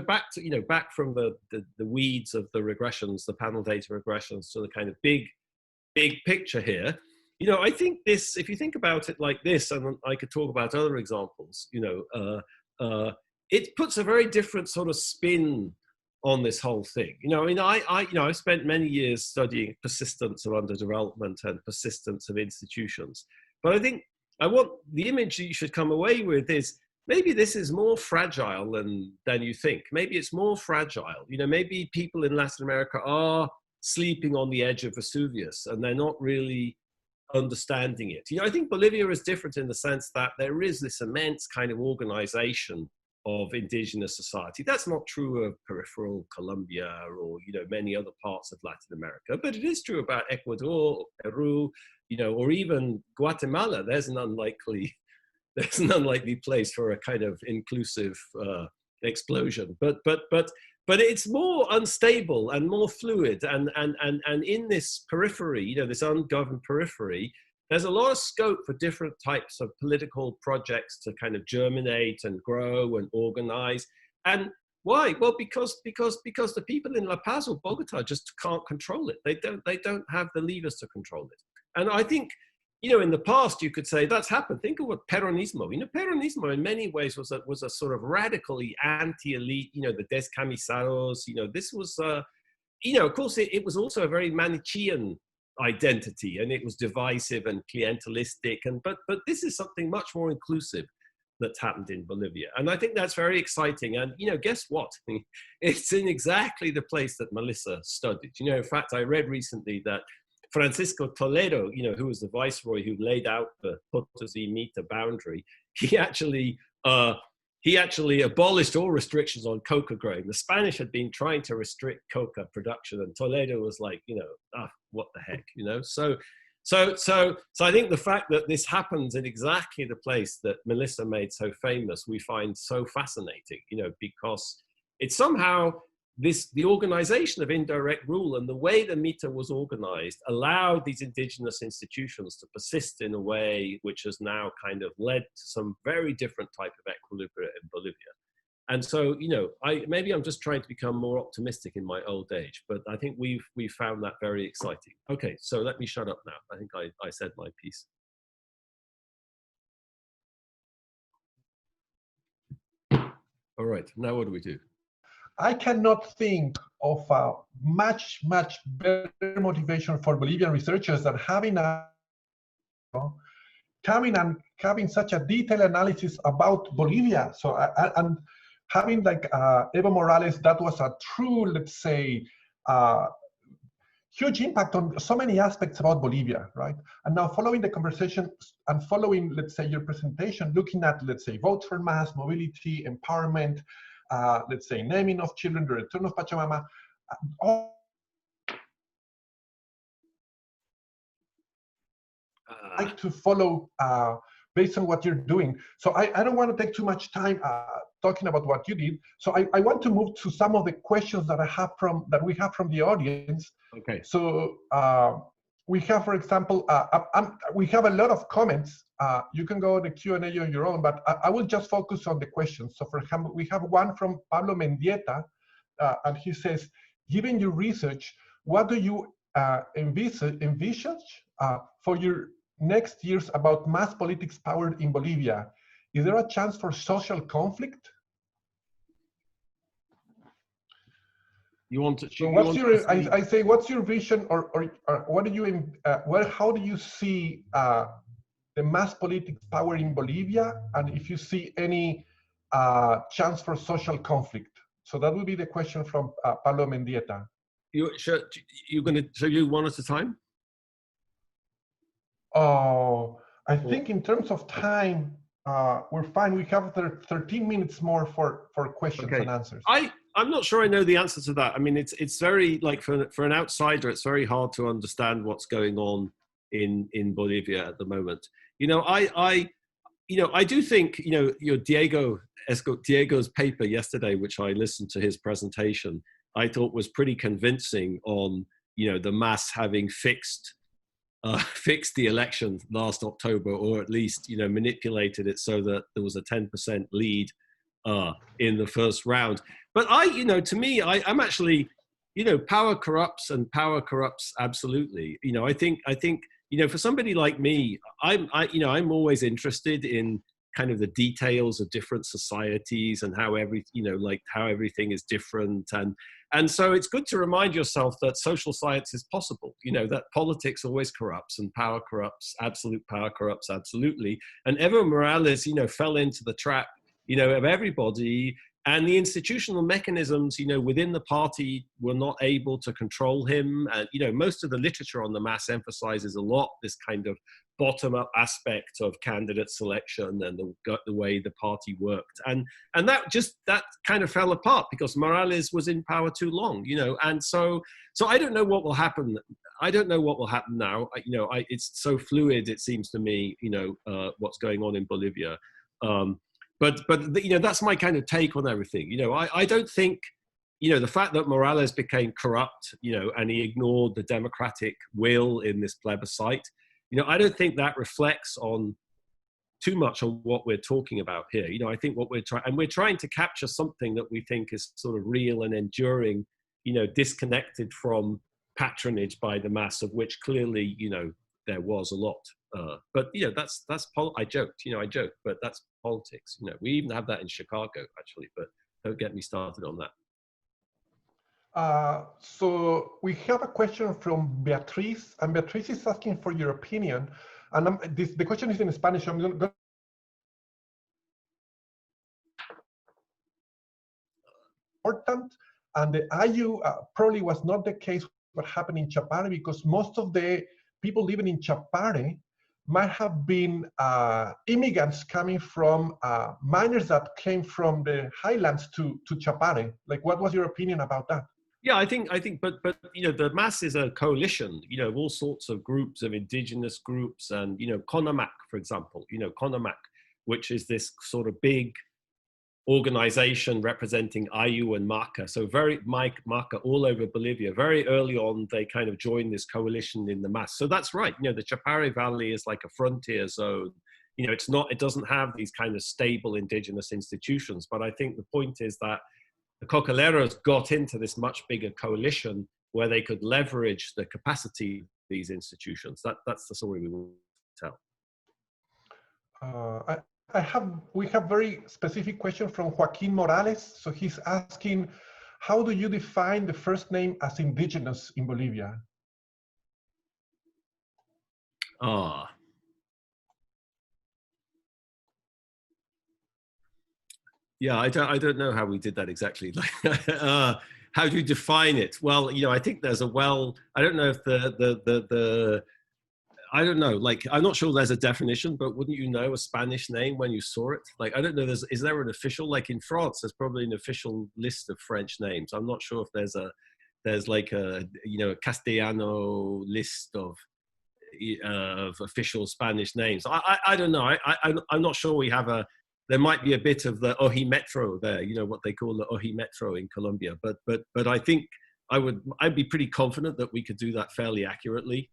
back from the weeds of the regressions, the panel data regressions, to the kind of big picture here. I think this, if you think about it like this, and I could talk about other examples, it puts a very different sort of spin on this whole thing. I spent many years studying persistence of underdevelopment and persistence of institutions. But I think the image that you should come away with is, maybe this is more fragile than you think. Maybe it's more fragile. Maybe people in Latin America are sleeping on the edge of Vesuvius, and they're not really understanding it. I think Bolivia is different in the sense that there is this immense kind of organization of indigenous society. That's not true of peripheral Colombia or, many other parts of Latin America, but it is true about Ecuador, Peru, or even Guatemala. There's an unlikely place for a kind of inclusive explosion. But it's more unstable and more fluid, and in this periphery, this ungoverned periphery, there's a lot of scope for different types of political projects to kind of germinate and grow and organize. And why? Well, because the people in La Paz or Bogota just can't control it. They don't have the levers to control it. And I think, in the past, you could say that's happened. Think of what Peronismo. Peronismo in many ways was a sort of radically anti-elite. The descamisados. This was, of course, it was also a very Manichean identity, and it was divisive and clientelistic. But this is something much more inclusive that's happened in Bolivia, and I think that's very exciting. And guess what? It's in exactly the place that Melissa studied. In fact, I read recently that Francisco Toledo, who was the viceroy who laid out the Potosí-Mita boundary, he actually abolished all restrictions on coca growing. The Spanish had been trying to restrict coca production, and Toledo was like, what the heck, So I think the fact that this happens in exactly the place that Melissa made so famous, we find so fascinating, because it's somehow the organization of indirect rule and the way the Mita was organized allowed these indigenous institutions to persist in a way which has now kind of led to some very different type of equilibria in Bolivia. And so, maybe I'm just trying to become more optimistic in my old age, but I think we've found that very exciting. Okay, so let me shut up now. I think I said my piece. All right, now what do we do? I cannot think of a much better motivation for Bolivian researchers than coming and having such a detailed analysis about Bolivia. So and having like Evo Morales, that was a true, let's say, huge impact on so many aspects about Bolivia, right? And now following the conversation and following, let's say, your presentation, looking at, let's say, votes for mass, mobility, empowerment, let's say, naming of children, the return of Pachamama, like to follow based on what you're doing. So I don't want to take too much time talking about what you did. So I want to move to some of the questions that we have from the audience. Okay. So we have, for example, we have a lot of comments. You can go on the Q&A on your own, but I will just focus on the questions. So for example, we have one from Pablo Mendieta, and he says, given your research, what do you envisage for your next years about mass politics power in Bolivia? Is there a chance for social conflict? You want to? So what's your? I say, what's your vision, or what do you? How do you see the mass politics power in Bolivia, and if you see any chance for social conflict? So that would be the question from Pablo Mendieta. You're going to? So you one at a time? Oh, I think in terms of time, we're fine. We have 13 minutes more for questions and answers. I'm not sure I know the answer to that. I mean, it's very, like, for an outsider, it's very hard to understand what's going on in Bolivia at the moment. You know, I do think, your Diego's paper yesterday, which I listened to his presentation, I thought was pretty convincing on, the mass having fixed the election last October, or at least, manipulated it so that there was a 10% lead in the first round. But to me, I'm actually, power corrupts, and power corrupts absolutely. I think, for somebody like me, I'm always interested in kind of the details of different societies and how everything is different. And so it's good to remind yourself that social science is possible, that politics always corrupts, and power corrupts, absolute power corrupts absolutely. And Evo Morales, fell into the trap, of everybody, and the institutional mechanisms, within the party were not able to control him. And, most of the literature on the mass emphasizes a lot this kind of bottom-up aspect of candidate selection and the way the party worked. And that kind of fell apart because Morales was in power too long, and so I don't know what will happen. I don't know what will happen now. It's so fluid, it seems to me, what's going on in Bolivia. But that's my kind of take on everything. I don't think, the fact that Morales became corrupt, and he ignored the democratic will in this plebiscite, I don't think that reflects on too much on what we're talking about here. I think what we're trying to capture something that we think is sort of real and enduring, disconnected from patronage by the mass, of which clearly, there was a lot. But I joked, but that's politics. We even have that in Chicago, actually, but don't get me started on that. So we have a question from Beatriz, and Beatriz is asking for your opinion. And the question is in Spanish. So I'm going to important, and the IU probably was not the case what happened in Chapare, because most of the people living in Chapare might have been immigrants coming from miners that came from the highlands to Chapare. Like, what was your opinion about that? Yeah, I think, but the mass is a coalition, of all sorts of groups, of indigenous groups, and CONAMAC, for example, CONAMAC, which is this sort of big organization representing IU and MACA. So MACA all over Bolivia. Very early on, they kind of joined this coalition in the mass. So that's right. The Chapare Valley is like a frontier zone. It doesn't have these kind of stable indigenous institutions. But I think the point is that the Cocaleros got into this much bigger coalition where they could leverage the capacity of these institutions. That's the story we will tell. We have very specific question from Joaquin Morales. So he's asking, how do you define the first name as indigenous in Bolivia? Yeah, I don't know how we did that exactly. How do you define it? Well, I think there's I don't know if I don't know, I'm not sure there's a definition, but wouldn't you know a Spanish name when you saw it? I don't know, is there an official, in France, there's probably an official list of French names. I'm not sure if there's a Castellano list of official Spanish names. I don't know. I'm not sure we have there might be a bit of the ojimetro there, what they call the ojimetro in Colombia. But I think I'd be pretty confident that we could do that fairly accurately,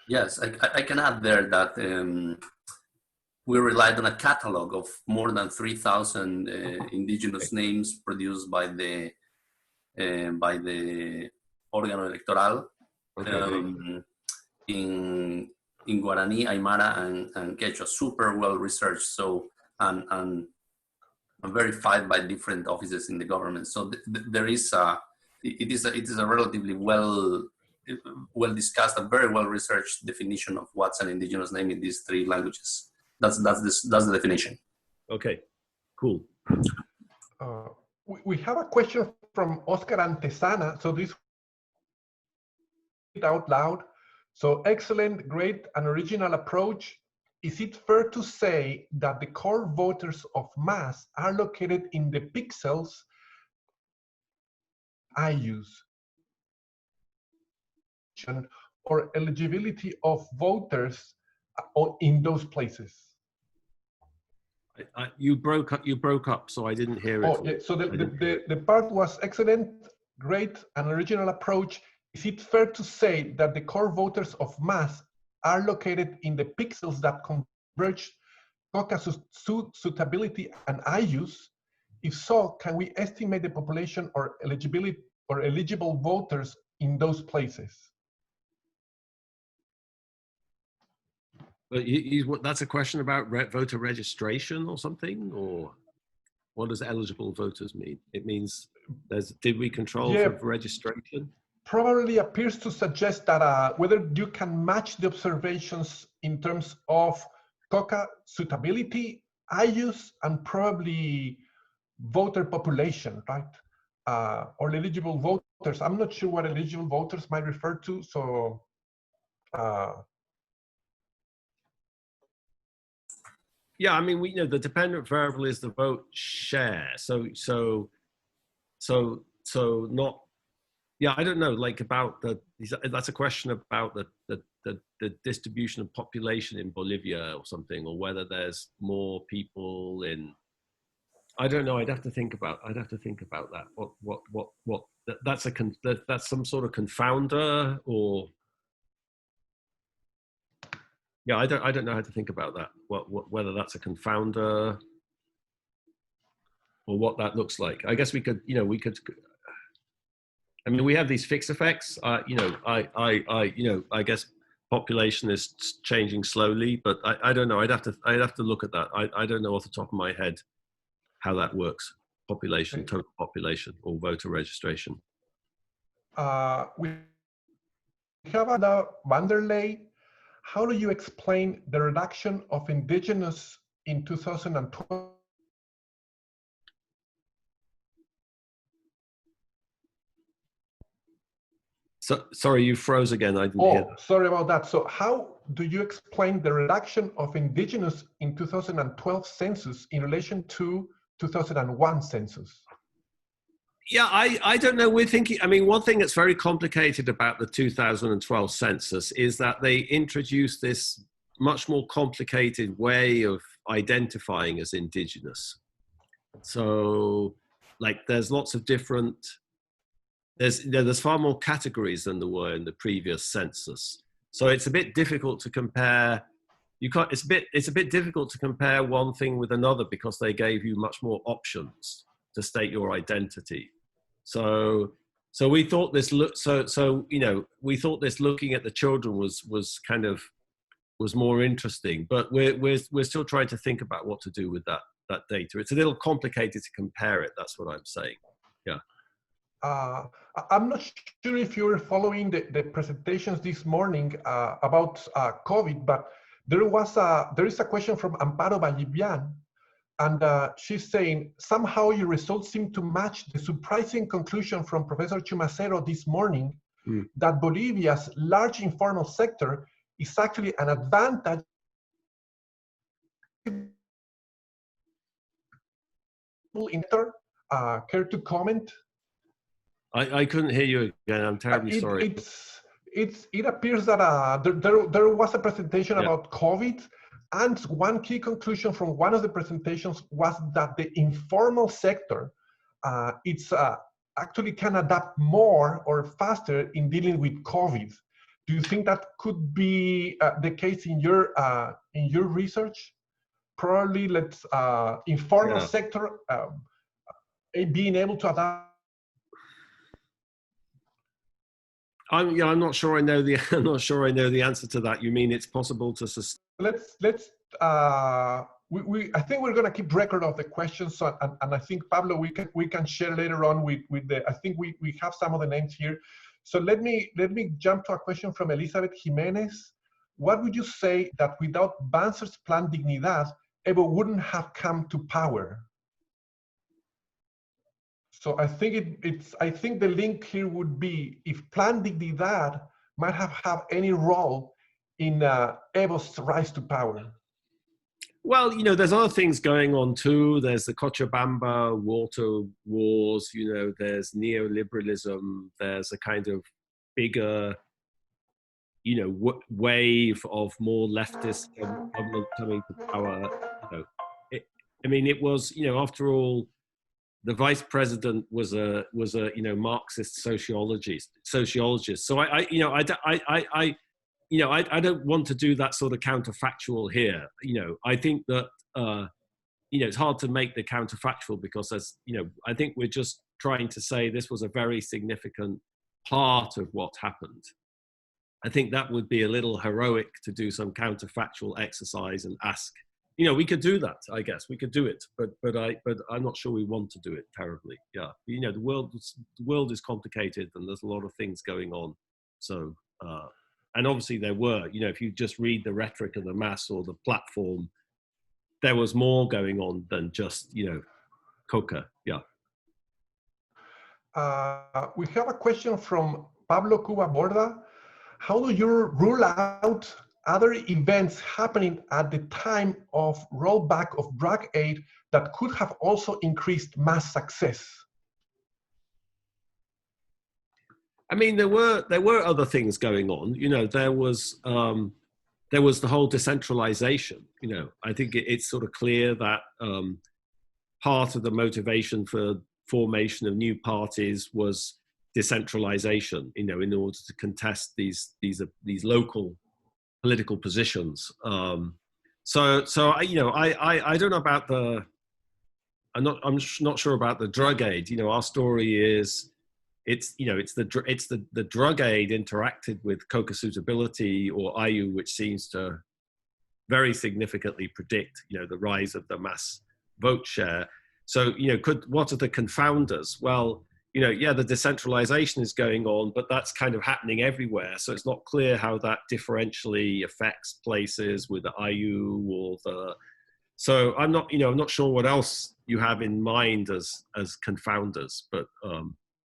Yes, I can add there that we relied on a catalog of more than 3,000 indigenous names produced by the órgano electoral in Guarani, Aymara, and Quechua. Super well researched. So and verified by different offices in the government. So there is it is a relatively well discussed, a very well researched definition of what's an indigenous name in these three languages. That's the definition. Okay, cool. We have a question from Oscar Antesana. So this out loud. So excellent, great, and original approach. Is it fair to say that the core voters of mass are located in the pixels Ayllus or eligibility of voters in those places? You broke up, so I didn't hear it. Oh, yeah. So the part was excellent, great, and original approach. Is it fair to say that the core voters of mass are located in the pixels that converge Caucasus suitability and Ayllus? If so, can we estimate the population or eligibility or eligible voters in those places? But that's a question about voter registration or something, or what does eligible voters mean? It means did we control for registration? Probably appears to suggest that whether you can match the observations in terms of COCA suitability, Ayllus, and probably voter population, right? Or eligible voters. I'm not sure what eligible voters might refer to, so. Yeah, I mean, we know the dependent variable is the vote share. So not. Yeah, I don't know. Like about that's a question about the distribution of population in Bolivia or something, or whether there's more people in. I don't know. I'd have to think about that. What? That's some sort of confounder, or. Yeah, I don't know how to think about that. Whether that's a confounder or what that looks like. I guess we could. I mean, we have these fixed effects. I guess population is changing slowly, but I don't know. I'd have to look at that. I don't know off the top of my head how that works. Population, total population, or voter registration. We have another Vanderlei. How do you explain the reduction of indigenous in 2012? So, sorry, you froze again. I didn't hear that. Sorry about that. So how do you explain the reduction of indigenous in 2012 census in relation to 2001 census? Yeah, I don't know. We're thinking, I mean, one thing that's very complicated about the 2012 census is that they introduced this much more complicated way of identifying as indigenous. So, like, there's lots of different, there's far more categories than there were in the previous census. So it's a bit difficult to compare. It's a bit difficult to compare one thing with another because they gave you much more options to state your identity. So we thought this we thought this looking at the children was more interesting, but we're still trying to think about what to do with that data. It's a little complicated to compare it. That's what I'm saying. Yeah. I'm not sure if you were following the presentations this morning about COVID, but there is a question from Amparo Vallivian, and she's saying, somehow your results seem to match the surprising conclusion from Professor Chumacero this morning, that Bolivia's large informal sector is actually an advantage. Care to comment? I couldn't hear you again. I'm terribly sorry. It appears that there was a presentation about COVID, and one key conclusion from one of the presentations was that the informal sector actually can adapt more or faster in dealing with COVID. Do you think that could be the case in your research? Probably, informal sector being able to adapt. I'm not sure I know the answer to that. You mean it's possible to sustain? I think we're going to keep record of the questions, so, and I think Pablo, we can share later on with the. I think we have some of the names here. So let me jump to a question from Elizabeth Jimenez. What would you say that without Banzer's Plan Dignidad, Evo wouldn't have come to power? So I think I think the link here would be if Plan Dignidad might have any role in Evo's rise to power. Well, you know, there's other things going on too. There's the Cochabamba water wars, you know, there's neoliberalism, there's a kind of bigger, you know, wave of more leftist government coming to power. You know, I mean, it was, you know, after all, the vice president was a you know, Marxist sociologist. So I don't want to do that sort of counterfactual here. You know, I think that, you know, it's hard to make the counterfactual because, as you know, I think we're just trying to say this was a very significant part of what happened. I think that would be a little heroic to do some counterfactual exercise and ask, you know, we could do that, I guess, we could do it, but I'm not sure we want to do it terribly. Yeah, you know, the world is complicated and there's a lot of things going on. So, and obviously there were, you know, if you just read the rhetoric of the mass or the platform, there was more going on than just, you know, coca. Yeah. We have a question from Pablo Cuba Borda. How do you rule out other events happening at the time of rollback of drug aid that could have also increased mass success? I mean, there were other things going on. You know, there was the whole decentralization. You know, I think it's sort of clear that part of the motivation for formation of new parties was decentralization. You know, in order to contest these local political positions. So you know, I don't know about I'm not sure about the drug aid. You know, our story is, it's the drug aid interacted with coca suitability or Ayllus, which seems to very significantly predict, you know, the rise of the mass vote share. So, you know, what are the confounders? Well, you know, yeah, the decentralization is going on, but that's kind of happening everywhere. So it's not clear how that differentially affects places with the Ayllus or the. So I'm not sure what else you have in mind as confounders, but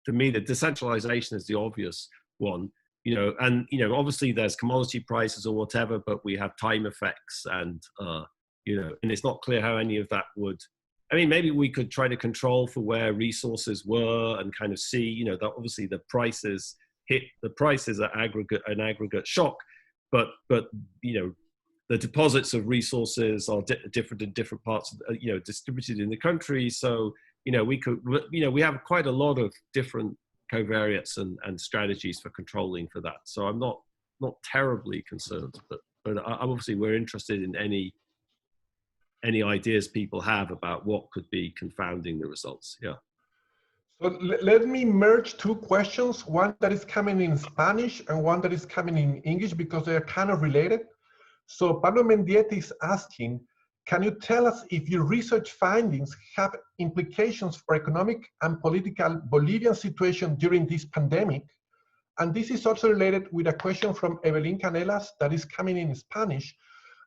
to me, the decentralization is the obvious one. You know, and you know, obviously there's commodity prices or whatever, but we have time effects, and you know, and it's not clear how any of that would. I mean, maybe we could try to control for where resources were and kind of see, you know, that obviously the prices hit the prices at an aggregate shock, but you know, the deposits of resources are different in different parts of, you know, distributed in the country. So, you know, we have quite a lot of different covariates and strategies for controlling for that. So I'm not terribly concerned, but obviously we're interested in any ideas people have about what could be confounding the results. Yeah. So let me merge two questions, one that is coming in Spanish and one that is coming in English, because they are kind of related. So Pablo Mendieta is asking, can you tell us if your research findings have implications for economic and political Bolivian situation during this pandemic? And this is also related with a question from Evelyn Canelas that is coming in Spanish.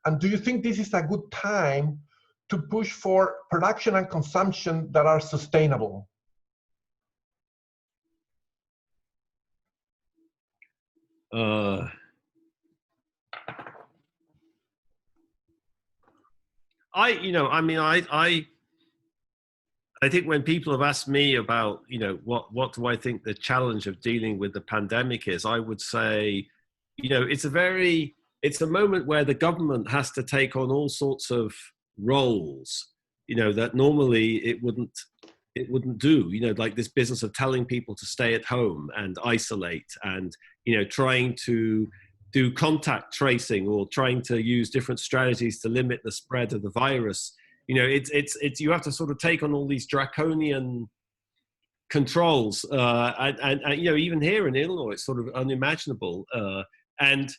And do you think this is a good time to push for production and consumption that are sustainable? I think when people have asked me about, you know, what do I think the challenge of dealing with the pandemic is, I would say, you know, it's a moment where the government has to take on all sorts of roles, you know, that normally it wouldn't do, you know, like this business of telling people to stay at home and isolate and, you know, trying to do contact tracing or trying to use different strategies to limit the spread of the virus. You know, it's you have to sort of take on all these draconian controls, and you know, even here in Illinois, it's sort of unimaginable. And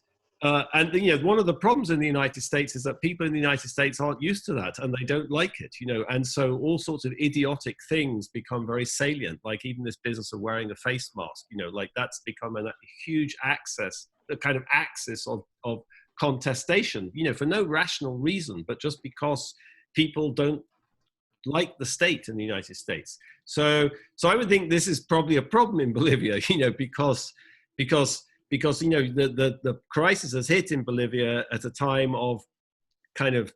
And you know, one of the problems in the United States is that people in the United States aren't used to that, and they don't like it, you know. And so all sorts of idiotic things become very salient, like even this business of wearing a face mask, you know, like that's become a huge kind of axis of contestation, you know, for no rational reason, but just because people don't like the state in the United States. So I would think this is probably a problem in Bolivia, you know, because you know, the crisis has hit in Bolivia at a time of kind of,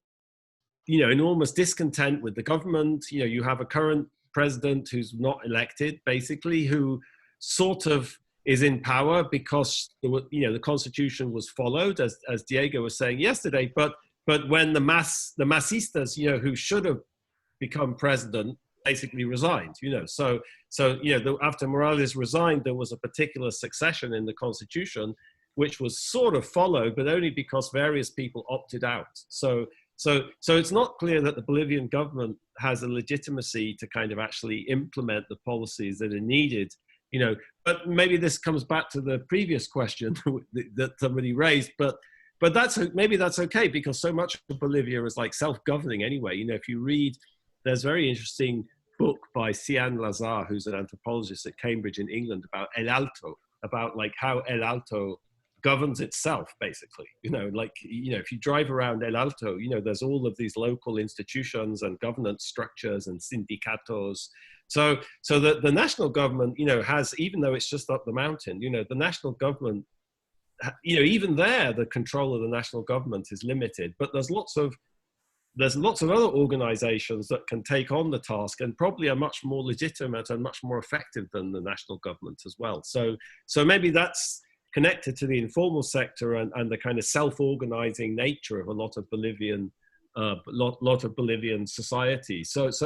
you know, enormous discontent with the government. You know, you have a current president who's not elected, basically, who sort of is in power because, you know, the constitution was followed, as Diego was saying yesterday. But when the Masistas, you know, who should have become president, basically resigned, you know. So you know, after Morales resigned, there was a particular succession in the constitution, which was sort of followed, but only because various people opted out. So it's not clear that the Bolivian government has a legitimacy to kind of actually implement the policies that are needed, you know. But maybe this comes back to the previous question that somebody raised, but maybe that's okay, because so much of Bolivia is like self-governing anyway. You know, if you read, there's a very interesting book by Cian Lazar, who's an anthropologist at Cambridge in England, about El Alto, about like how El Alto governs itself, basically. You know, like, you know, if you drive around El Alto, you know, there's all of these local institutions and governance structures and sindicatos. So the national government, you know, has, even though it's just up the mountain, you know, the national government, you know, even there, the control of the national government is limited, but there's lots of other organizations that can take on the task and probably are much more legitimate and much more effective than the national government as well. So maybe that's connected to the informal sector and the kind of self-organizing nature of a lot of Bolivian society. So it's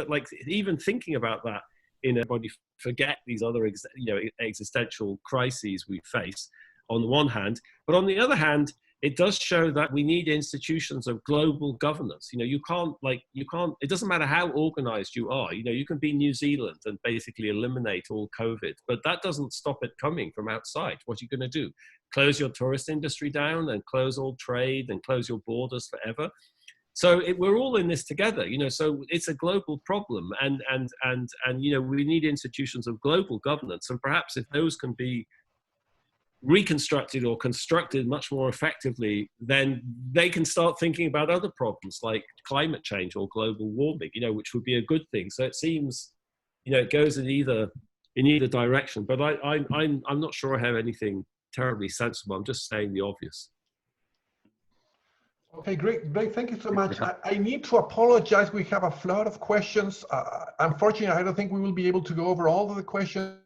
like, even thinking about that, everybody forget these other existential crises we face on the one hand, but on the other hand, it does show that we need institutions of global governance. You know, you can't, it doesn't matter how organized you are. You know, you can be New Zealand and basically eliminate all COVID, but that doesn't stop it coming from outside. What are you going to do? Close your tourist industry down and close all trade and close your borders forever? So we're all in this together, you know, so it's a global problem. And you know, we need institutions of global governance. And perhaps if those can be reconstructed or constructed much more effectively, then they can start thinking about other problems like climate change or global warming, you know, which would be a good thing. So it seems, you know, it goes in either direction, but I'm not sure I have anything terribly sensible. I'm just saying the obvious. Okay, great. Thank you so much. I need to apologize. We have a flood of questions. Unfortunately, I don't think we will be able to go over all of the questions.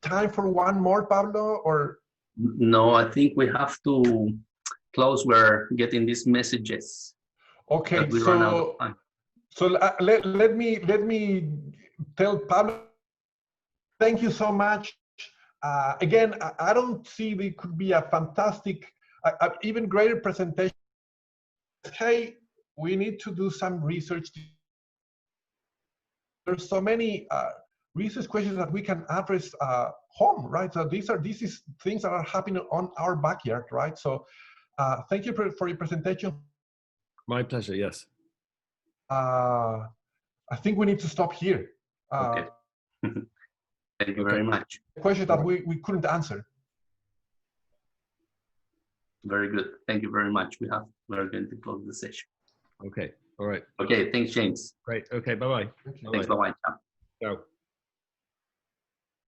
Time for one more, Pablo, or? No, I think we have to close. We're getting these messages. Okay, so let me tell Pablo, thank you so much. Again, I don't see there could be a fantastic, even greater presentation. Hey, we need to do some research. There's so many research questions that we can address home, right? So these is things that are happening on our backyard, right? So thank you for your presentation. My pleasure, yes. I think we need to stop here. Okay. Thank you very much. Questions that we couldn't answer. Very good. Thank you very much. We're going to close the session. Okay. All right. Okay. Thanks, James. Great. Okay. Bye-bye. Thanks. Bye-bye. Ciao.